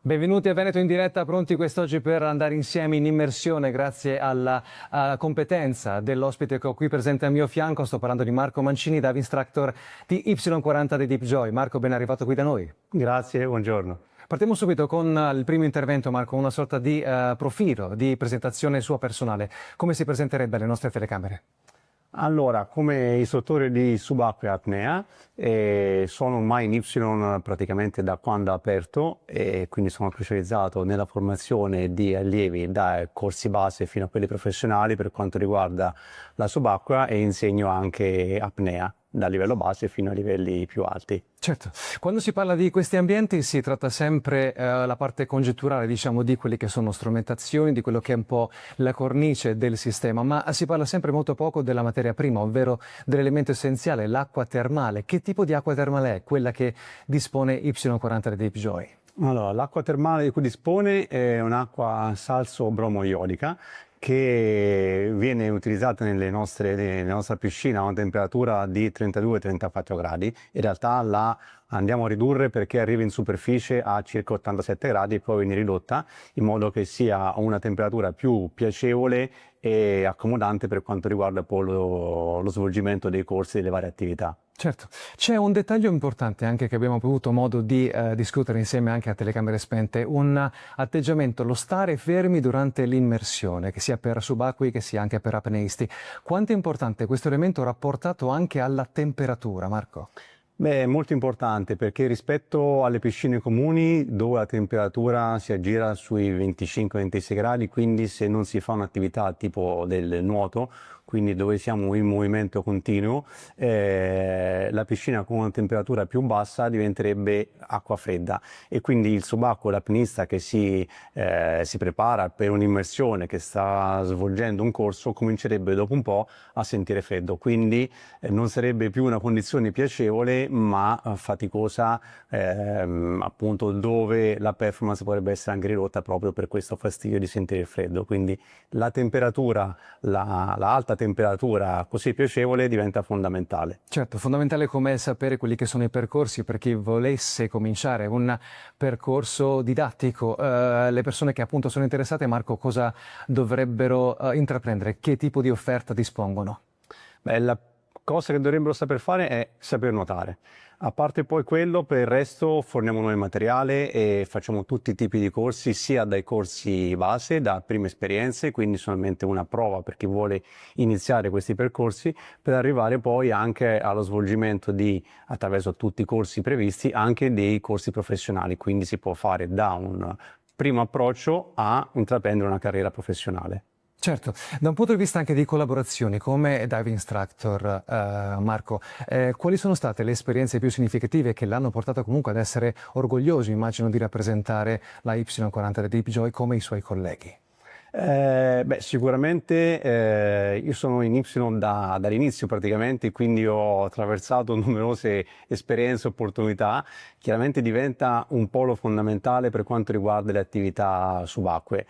Benvenuti a Veneto in diretta, pronti quest'oggi per andare insieme in immersione grazie alla competenza dell'ospite che ho qui presente al mio fianco. Sto parlando di Marco Mancini, Dive Instructor di Y40 di DeepJoy. Marco, ben arrivato qui da noi. Grazie, buongiorno. Partiamo subito con il primo intervento, Marco, una sorta di profilo, di presentazione sua personale. Come si presenterebbe alle nostre telecamere? Allora, come istruttore di subacquea e apnea, sono ormai in Y praticamente da quando ha aperto e quindi sono specializzato nella formazione di allievi da corsi base fino a quelli professionali per quanto riguarda la subacquea e insegno anche apnea da livello base fino a livelli più alti. Certo, quando si parla di questi ambienti si tratta sempre la parte congetturale, diciamo, di quelle che sono strumentazioni, di quello che è un po' la cornice del sistema, ma si parla sempre molto poco della materia prima, ovvero dell'elemento essenziale, l'acqua termale. Che tipo di acqua termale è quella che dispone Y40 di DeepJoy? Allora, l'acqua termale di cui dispone è un'acqua salso-bromo-iodica che viene utilizzata nella nostra piscina a una temperatura di 32-34 gradi. In realtà la andiamo a ridurre perché arriva in superficie a circa 87 gradi e poi viene ridotta in modo che sia una temperatura più piacevole e accomodante per quanto riguarda poi lo svolgimento dei corsi e delle varie attività. Certo, c'è un dettaglio importante anche che abbiamo avuto modo di discutere insieme anche a telecamere spente, un atteggiamento, lo stare fermi durante l'immersione, che sia per subacquei che sia anche per apneisti. Quanto è importante questo elemento rapportato anche alla temperatura, Marco? Beh, è molto importante perché rispetto alle piscine comuni dove la temperatura si aggira sui 25-26 gradi, quindi se non si fa un'attività tipo del nuoto, quindi dove siamo in movimento continuo, la piscina con una temperatura più bassa diventerebbe acqua fredda e quindi il subacqueo, l'apnista che si prepara per un'immersione, che sta svolgendo un corso, comincerebbe dopo un po' a sentire freddo, quindi non sarebbe più una condizione piacevole ma faticosa, appunto dove la performance potrebbe essere anche ridotta proprio per questo fastidio di sentire il freddo. Quindi la temperatura, la alta temperatura così piacevole diventa fondamentale. Certo, fondamentale come sapere quelli che sono i percorsi per chi volesse cominciare un percorso didattico. Le persone che appunto sono interessate, Marco, cosa dovrebbero intraprendere? Che tipo di offerta dispongono? Beh, la cosa che dovrebbero saper fare è saper nuotare. A parte poi quello, per il resto forniamo noi il materiale e facciamo tutti i tipi di corsi, sia dai corsi base, da prime esperienze, quindi solamente una prova per chi vuole iniziare questi percorsi, per arrivare poi anche allo svolgimento di, attraverso tutti i corsi previsti, anche dei corsi professionali, quindi si può fare da un primo approccio a intraprendere una carriera professionale. Certo, da un punto di vista anche di collaborazioni come Dive Instructor, Marco, quali sono state le esperienze più significative che l'hanno portato comunque ad essere orgoglioso, immagino, di rappresentare la Y40 di DeepJoy come i suoi colleghi? Sicuramente io sono in Y dall'inizio praticamente, quindi ho attraversato numerose esperienze e opportunità. Chiaramente diventa un polo fondamentale per quanto riguarda le attività subacquee.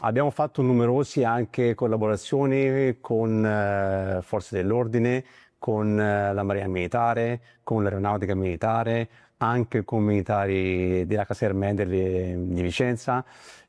Abbiamo fatto numerose anche collaborazioni con forze dell'ordine, con la Marina Militare, con l'Aeronautica Militare, anche con militari della caserma di Vicenza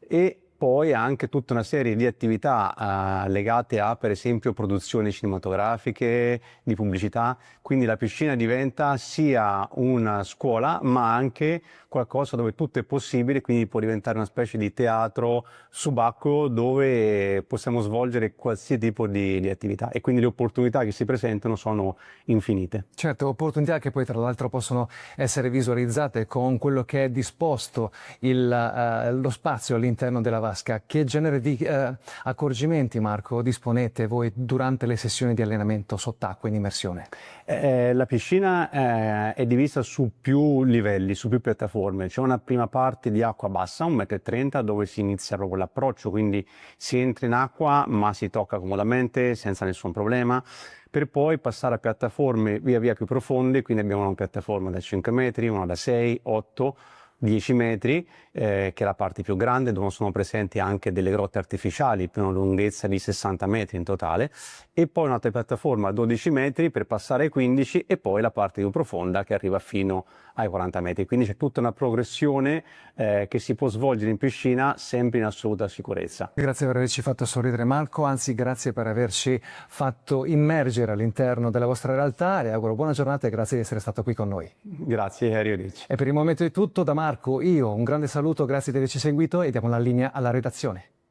e poi anche tutta una serie di attività legate a, per esempio, produzioni cinematografiche, di pubblicità. Quindi la piscina diventa sia una scuola, ma anche qualcosa dove tutto è possibile, quindi può diventare una specie di teatro subacqueo dove possiamo svolgere qualsiasi tipo di attività e quindi le opportunità che si presentano sono infinite. Certo, opportunità che poi tra l'altro possono essere visualizzate con quello che è disposto lo spazio all'interno della vasca. Che genere di accorgimenti, Marco, disponete voi durante le sessioni di allenamento sott'acqua in immersione? La piscina è divisa su più livelli, su più piattaforme. C'è una prima parte di acqua bassa, 1,30 m, dove si inizia proprio l'approccio, quindi si entra in acqua ma si tocca comodamente, senza nessun problema, per poi passare a piattaforme via via più profonde, quindi abbiamo una piattaforma da 5 metri, una da 6, 8, 10 metri, che è la parte più grande, dove sono presenti anche delle grotte artificiali per una lunghezza di 60 metri in totale, e poi un'altra piattaforma a 12 metri per passare ai 15, e poi la parte più profonda che arriva fino ai 40 metri. Quindi c'è tutta una progressione che si può svolgere in piscina sempre in assoluta sicurezza. Grazie per averci fatto sorridere, Marco, anzi grazie per averci fatto immergere all'interno della vostra realtà. Le auguro buona giornata e grazie di essere stato qui con noi. Grazie, arrivederci. E per il momento è tutto da Marco. Io un grande saluto, grazie di averci seguito e diamo la linea alla redazione.